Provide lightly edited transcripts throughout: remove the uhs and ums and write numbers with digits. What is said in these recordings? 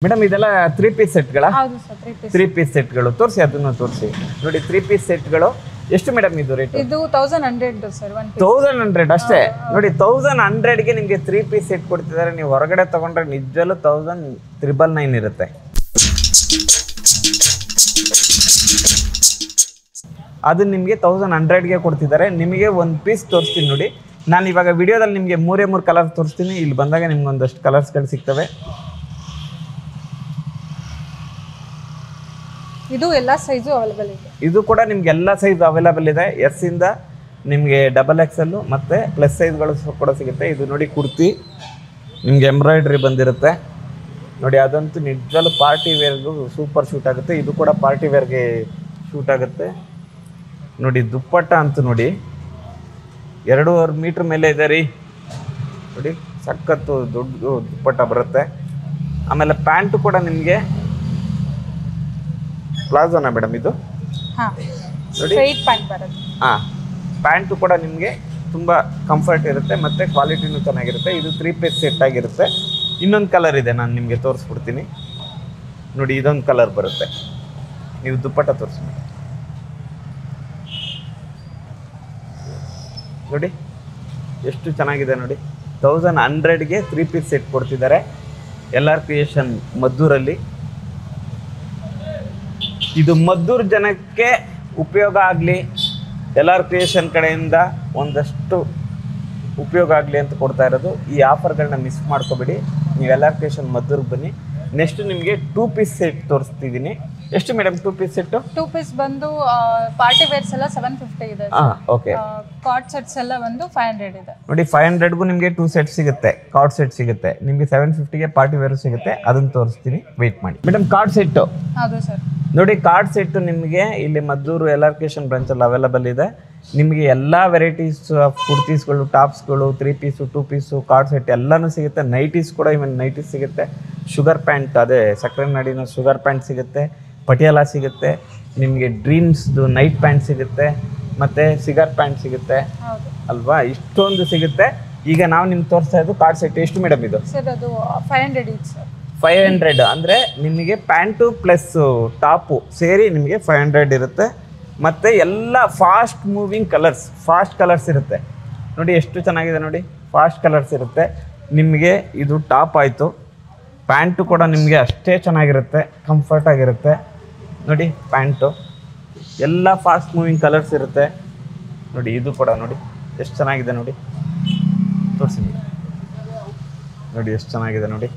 Madam ಇದೆಲ್ಲ 3 piece ಸೆಟ್ಗಳಾ? ಹೌದು sir 3 piece ಸೆಟ್ಗಳು ತೋರಿಸಿ, ಅದನ್ನು ತೋರಿಸಿ ನೋಡಿ. 3 ಪೀಸ್ ಸೆಟ್ಗಳು ಎಷ್ಟು ಮೇಡಮ್ ಇದು ರೇಟ್? ಇದು 1100 ಸರ್. 1100 ಅಷ್ಟೇ ನೋಡಿ. 1100ಗೆ ನಿಮಗೆ 3 ಪೀಸ್ ಸೆಟ್ ಕೊಡ್ತಿದ್ದಾರೆ. ನೀವು ಹೊರಗಡೆ ತಗೊಂಡ್ರೆ ನಿಜವಲ್ಲೂ 1999 ಇರುತ್ತೆ. ಅದು ನಿಮಗೆ 1100ಗೆ ಕೊಡ್ತಿದ್ದಾರೆ. ನಿಮಗೆ ಒಂದು ಪೀಸ್ ತೋರಿಸ್ತೀನಿ ನೋಡಿ. ನಾನು ಇವಾಗ ವಿಡಿಯೋದಲ್ಲಿ ನಿಮಗೆ 3 ಕಲರ್ ತೋರಿಸ್ತೀನಿ. ಇಲ್ಲಿ ಬಂದಾಗ ನಿಮ್ಗೆ ಒಂದಷ್ಟು ಕಲರ್ಸ್ಗಳು ಸಿಗ್ತವೆ. ಇದು ಎಲ್ಲ ಸೈಜು ಅವೈಲೇಬಲ್ ಇದೆ. ಇದು ಕೂಡ ನಿಮ್ಗೆ ಎಲ್ಲ ಸೈಜ್ ಅವೈಲೇಬಲ್ ಇದೆ. ಎಸ್ ಇಂದ ನಿಮಗೆ XXL ಮತ್ತೆ ಪ್ಲಸ್ ಸೈಜ್ಗಳು ಕೂಡ ಸಿಗುತ್ತೆ. ಇದು ನೋಡಿ ಕುರ್ತಿ, ನಿಮ್ಗೆ ಎಂಬ್ರಾಯ್ಡ್ರಿ ಬಂದಿರುತ್ತೆ ನೋಡಿ. ಅದಂತೂ ನಿಜವಾಗ್ಲೂ ಪಾರ್ಟಿ ವೇರ್ಗೂ ಸೂಪರ್ ಶೂಟ್ ಆಗುತ್ತೆ. ಇದು ಕೂಡ ಪಾರ್ಟಿ ವೇರ್ಗೆ ಶೂಟ್ ಆಗುತ್ತೆ ನೋಡಿ. ದುಪ್ಪಟ್ಟ ಅಂತೂ ನೋಡಿ 2.5 ಮೀಟ್ರ್ ಮೇಲೆ ಇದೆ ರೀ ನೋಡಿ. ಸಖತ್ತು ದೊಡ್ಡ ದುಪ್ಪಟ್ಟ ಬರುತ್ತೆ. ಆಮೇಲೆ ಪ್ಯಾಂಟು ಕೂಡ ನಿಮಗೆ ಪ್ಲಾಜೋನಾ ಮೇಡಮ್ ಇದು? ನೋಡಿ ಸ್ಟ್ರೈಟ್ ಪ್ಯಾಂಟ್ ಬರುತ್ತೆ. ಪ್ಯಾಂಟು ಕೂಡ ನಿಮಗೆ ತುಂಬ ಕಂಫರ್ಟ್ ಇರುತ್ತೆ ಮತ್ತು ಕ್ವಾಲಿಟಿನೂ ಚೆನ್ನಾಗಿರುತ್ತೆ. ಇದು 3 ಪೀಸ್ ಸೆಟ್ ಆಗಿರುತ್ತೆ. ಇನ್ನೊಂದು ಕಲರ್ ಇದೆ, ನಾನು ನಿಮಗೆ ತೋರಿಸ್ಬಿಡ್ತೀನಿ ನೋಡಿ. ಇದೊಂದು ಕಲರ್ ಬರುತ್ತೆ. ನೀವು ದುಪ್ಪಟ್ಟ ತೋರಿಸ್ಬಿಡಿ ನೋಡಿ, ಎಷ್ಟು ಚೆನ್ನಾಗಿದೆ ನೋಡಿ. 1100ಗೆ 3 ಪೀಸ್ ಸೆಟ್ ಕೊಡ್ತಿದ್ದಾರೆ. LR ಕ್ರಿಯೇಷನ್ ಮದ್ದೂರಲ್ಲಿ. ಇದು ಮದ್ದೂರು ಜನಕ್ಕೆ ಉಪಯೋಗ ಆಗಲಿ, LR ಕ್ರಿಯೇಷನ್ ಕಡೆಯಿಂದ ಒಂದಷ್ಟು ಉಪಯೋಗ ಆಗಲಿ ಅಂತ ಕೊಡ್ತಾ ಇರೋದು. ಈ ಆಫರ್ಗಳನ್ನ ಮಿಸ್ ಮಾಡ್ಕೋಬೇಡಿ. ನೀವು LR ಕ್ರಿಯೇಷನ್ ಮದ್ದೂರಿಗೆ ಬನ್ನಿ. ನೆಕ್ಸ್ಟ್ ನಿಮಗೆ 2 ಪೀಸ್ ಸೆಟ್ ತೋರಿಸ್ತಿದ್ದೀನಿ. ಎಷ್ಟು ಮೇಡಮ್ 2 ಪೀಸ್ ಸೆಟ್ಟು? 2 ಪೀಸ್ ಬಂದು ಪಾರ್ಟಿ ವೇರ್ಸ್ ಎಲ್ಲ 750 ಇದೆ. ಓಕೆ. ಕಾರ್ಡ್ ಸೆಟ್ಸ್ ಎಲ್ಲ ಒಂದು 500 ಇದೆ ನೋಡಿ. 500ಗೂ ನಿಮಗೆ 2 ಸೆಟ್ ಸಿಗುತ್ತೆ, ಕಾರ್ಡ್ ಸೆಟ್ ಸಿಗುತ್ತೆ. ನಿಮಗೆ 750ಗೆ ಪಾರ್ಟಿ ವೇರ್ ಸಿಗುತ್ತೆ. ಅದನ್ನು ತೋರಿಸ್ತೀನಿ, ವೆಯ್ಟ್ ಮಾಡಿ ಮೇಡಮ್. ಕಾರ್ಡ್ ಸೆಟ್ಟು ಹೌದು ಸರ್ ನೋಡಿ. ಕಾರ್ಡ್ ಸೆಟ್ಟು ನಿಮಗೆ ಇಲ್ಲಿ ಮದ್ದೂರು LR ಕ್ರಿಯೇಷನ್ ಬ್ರಾಂಚಲ್ಲಿ ಅವೈಲೇಬಲ್ ಇದೆ. ನಿಮಗೆ ಎಲ್ಲ ವೆರೈಟೀಸ್ ಆಫ್ ಕುರ್ತೀಸ್ಗಳು, ಟಾಪ್ಸ್ಗಳು, 3 ಪೀಸು, 2 ಪೀಸು, ಕಾರ್ಡ್ ಸೆಟ್ ಎಲ್ಲನೂ ಸಿಗುತ್ತೆ. ನೈಟೀಸ್ ಕೂಡ ಇವನ್ ನೈಟೀಸ್ ಸಿಗುತ್ತೆ. ಶುಗರ್ ಪ್ಯಾಂಟ್, ಅದೇ ಸಕ್ಕರೆ ನಾಡಿನ ಶುಗರ್ ಪ್ಯಾಂಟ್ ಸಿಗುತ್ತೆ. ಪಟಿಯಾಲ ಸಿಗುತ್ತೆ. ನಿಮಗೆ ಡ್ರೀಮ್ಸ್ದು ನೈಟ್ ಪ್ಯಾಂಟ್ ಸಿಗುತ್ತೆ. ಮತ್ತು ಸಿಗರ್ ಪ್ಯಾಂಟ್ ಸಿಗುತ್ತೆ ಅಲ್ವಾ? ಇಷ್ಟೊಂದು ಸಿಗುತ್ತೆ. ಈಗ ನಾವು ನಿಮ್ಗೆ ತೋರಿಸ್ತಾ ಇದ್ದು ಕಾರ್ಡ್ ಸೆಟ್. ಎಷ್ಟು ಮೇಡಮ್ ಇದು? ಸರ್ ಅದು 500 ಇದೆ ಸರ್. 500 ಅಂದರೆ ನಿಮಗೆ ಪ್ಯಾಂಟು ಪ್ಲಸ್ ಟಾಪು ಸೇರಿ ನಿಮಗೆ 500 ಇರುತ್ತೆ. ಮತ್ತು ಎಲ್ಲ ಫಾಸ್ಟ್ ಮೂವಿಂಗ್ ಫಾಸ್ಟ್ ಕಲರ್ಸ್ ಇರುತ್ತೆ ನೋಡಿ. ಎಷ್ಟು ಚೆನ್ನಾಗಿದೆ ನೋಡಿ, ಫಾಸ್ಟ್ ಕಲರ್ಸ್ ಇರುತ್ತೆ. ನಿಮಗೆ ಇದು ಟಾಪ್ ಆಯಿತು. ಪ್ಯಾಂಟು ಕೂಡ ನಿಮಗೆ ಅಷ್ಟೇ ಚೆನ್ನಾಗಿರುತ್ತೆ, ಕಂಫರ್ಟ್ ಆಗಿರುತ್ತೆ ನೋಡಿ. ಪ್ಯಾಂಟು ಎಲ್ಲ ಫಾಸ್ಟ್ ಮೂವಿಂಗ್ ಕಲರ್ಸ್ ಇರುತ್ತೆ ನೋಡಿ. ಇದು ಕೂಡ ನೋಡಿ ಎಷ್ಟು ಚೆನ್ನಾಗಿದೆ ನೋಡಿ. ತೋರಿಸಿ ನೋಡಿ, ಎಷ್ಟು ಚೆನ್ನಾಗಿದೆ ನೋಡಿ.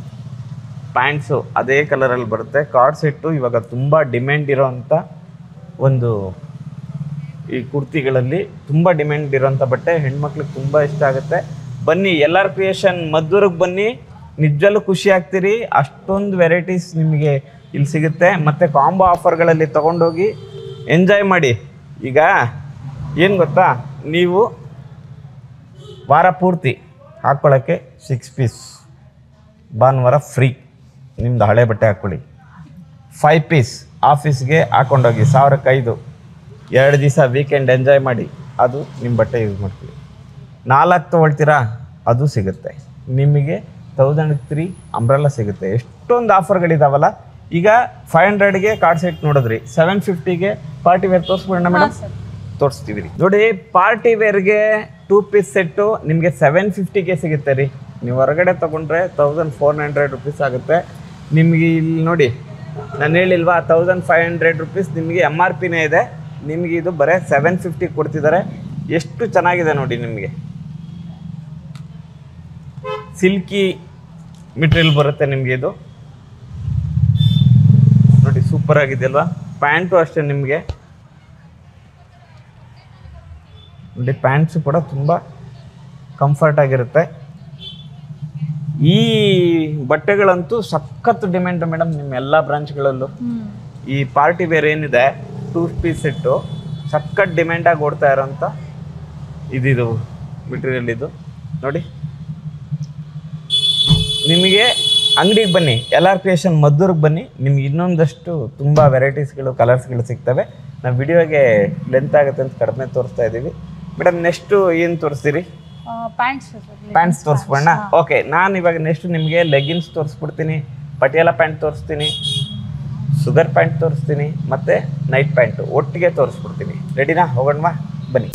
ಪ್ಯಾಂಟ್ಸು ಅದೇ ಕಲರಲ್ಲಿ ಬರುತ್ತೆ. ಕಾರ್ಡ್ ಸೆಟ್ಟು ಇವಾಗ ತುಂಬ ಡಿಮ್ಯಾಂಡ್ ಇರೋವಂಥ ಒಂದು, ಈ ಕುರ್ತಿಗಳಲ್ಲಿ ತುಂಬ ಡಿಮ್ಯಾಂಡ್ ಇರೋಂಥ ಬಟ್ಟೆ. ಹೆಣ್ಮಕ್ಳಿಗೆ ತುಂಬ ಇಷ್ಟ ಆಗುತ್ತೆ. ಬನ್ನಿ LR ಕ್ರಿಯೇಷನ್ ಮದ್ದೂರಿಗೆ ಬನ್ನಿ, ನಿಜಲ್ಲೂ ಖುಷಿ ಆಗ್ತೀರಿ. ಅಷ್ಟೊಂದು ವೆರೈಟೀಸ್ ನಿಮಗೆ ಇಲ್ಲಿ ಸಿಗುತ್ತೆ. ಮತ್ತು ಕಾಂಬೋ ಆಫರ್ಗಳಲ್ಲಿ ತೊಗೊಂಡೋಗಿ ಎಂಜಾಯ್ ಮಾಡಿ. ಈಗ ಏನು ಗೊತ್ತಾ, ನೀವು ವಾರ ಪೂರ್ತಿ ಹಾಕ್ಕೊಳ್ಳೋಕ್ಕೆ 6 ಪೀಸ್, ಭಾನುವಾರ ಫ್ರೀ, ನಿಮ್ದು ಹಳೆ ಬಟ್ಟೆ ಹಾಕ್ಕೊಳ್ಳಿ. 5 ಪೀಸ್ ಆಫೀಸ್ಗೆ ಹಾಕ್ಕೊಂಡೋಗಿ 1000ಕ್ಕೆ 5, 2 ದಿವಸ ವೀಕೆಂಡ್ ಎಂಜಾಯ್ ಮಾಡಿ. ಅದು ನಿಮ್ಮ ಬಟ್ಟೆ ಯೂಸ್ ಮಾಡ್ತೀವಿ. 4 ತೊಗೊಳ್ತೀರಾ, ಅದು ಸಿಗುತ್ತೆ ನಿಮಗೆ. 1003 ಅಂಬ್ರೆಲ್ಲ ಸಿಗುತ್ತೆ. ಎಷ್ಟೊಂದು ಆಫರ್ಗಳಿದಾವಲ್ಲ. ಈಗ 500ಗೆ ಕಾರ್ಡ್ ಸೆಟ್ ನೋಡಿದ್ರಿ, 750ಗೆ ಪಾರ್ಟಿ ವೇರ್ ತೋರಿಸ್ಬಿಡೋಣ ಮೇಡಮ್? ತೋರಿಸ್ತೀವಿ ರೀ ನೋಡಿ. ಪಾರ್ಟಿ ವೇರ್ಗೆ 2 ಪೀಸ್ ಸೆಟ್ಟು ನಿಮಗೆ 750ಗೆ ಸಿಗುತ್ತೆ ರೀ. ನೀವು ಹೊರಗಡೆ ತೊಗೊಂಡ್ರೆ 1400 ರುಪೀಸ್ ಆಗುತ್ತೆ. ನಿಮಗೆ ಇಲ್ಲಿ ನೋಡಿ, ನಾನು ಹೇಳಿಲ್ವಾ 1500 ರುಪೀಸ್ ನಿಮಗೆ MRPನೇ ಇದೆ. ನಿಮಗೆ ಇದು ಬರೀ 750 ಕೊಡ್ತಿದ್ದಾರೆ. ಎಷ್ಟು ಚೆನ್ನಾಗಿದೆ ನೋಡಿ. ನಿಮಗೆ ಸಿಲ್ಕಿ ಮೆಟೀರಿಯಲ್ ಬರುತ್ತೆ ನಿಮಗೆ. ಇದು ನೋಡಿ ಸೂಪರ್ ಆಗಿದೆ ಅಲ್ವಾ? ಪ್ಯಾಂಟು ಅಷ್ಟೇ ನಿಮಗೆ ನೋಡಿ. ಪ್ಯಾಂಟ್ಸು ಕೂಡ ತುಂಬ ಕಂಫರ್ಟ್ ಆಗಿರುತ್ತೆ. ಈ ಬಟ್ಟೆಗಳಂತೂ ಸಖತ್ ಡಿಮ್ಯಾಂಡ್ ಮೇಡಮ್ ನಿಮ್ಮ ಎಲ್ಲ ಬ್ರಾಂಚ್ಗಳಲ್ಲೂ. ಈ ಪಾರ್ಟಿ ವೇರ್ ಏನಿದೆ 2 ಪೀಸ್ ಸೆಟ್ಟು ಸಖತ್ ಡಿಮ್ಯಾಂಡಾಗಿ ಓಡ್ತಾ ಇರೋಂಥ ಇದಿದು ಮೆಟೀರಿಯಲ್. ಇದು ನೋಡಿ. ನಿಮಗೆ ಅಂಗಡಿಗೆ ಬನ್ನಿ, LR ಕ್ರಿಯೇಷನ್ ಮದ್ದೂರಿಗೆ ಬನ್ನಿ. ನಿಮ್ಗೆ ಇನ್ನೊಂದಷ್ಟು ತುಂಬ ವೆರೈಟೀಸ್ಗಳು, ಕಲರ್ಸ್ಗಳು ಸಿಗ್ತವೆ. ನಾವು ವಿಡಿಯೋಗೆ ಲೆಂತ್ ಆಗುತ್ತೆ ಅಂತ ಕಡಿಮೆ ತೋರಿಸ್ತಾ ಇದ್ದೀವಿ ಮೇಡಮ್. ನೆಕ್ಸ್ಟು ಏನು ತೋರಿಸ್ತೀರಿ? ಪ್ಯಾಂಟ್ಸ್ ಪ್ಯಾಂಟ್ಸ್ ತೋರಿಸ್ಬೋಣ? ಓಕೆ. ನಾನು ಇವಾಗ ನೆಕ್ಸ್ಟ್ ನಿಮಗೆ ಲೆಗಿನ್ಸ್ ತೋರಿಸ್ಬಿಡ್ತೀನಿ. ಪಟಿಯಾಲ ಪ್ಯಾಂಟ್ ತೋರಿಸ್ತೀನಿ, ಸುಗರ್ ಪ್ಯಾಂಟ್ ತೋರಿಸ್ತೀನಿ, ಮತ್ತು ನೈಟ್ ಪ್ಯಾಂಟು ಒಟ್ಟಿಗೆ ತೋರಿಸ್ಬಿಡ್ತೀನಿ. ರೆಡಿನಾ? ಹೋಗೋಣವಾ, ಬನ್ನಿ.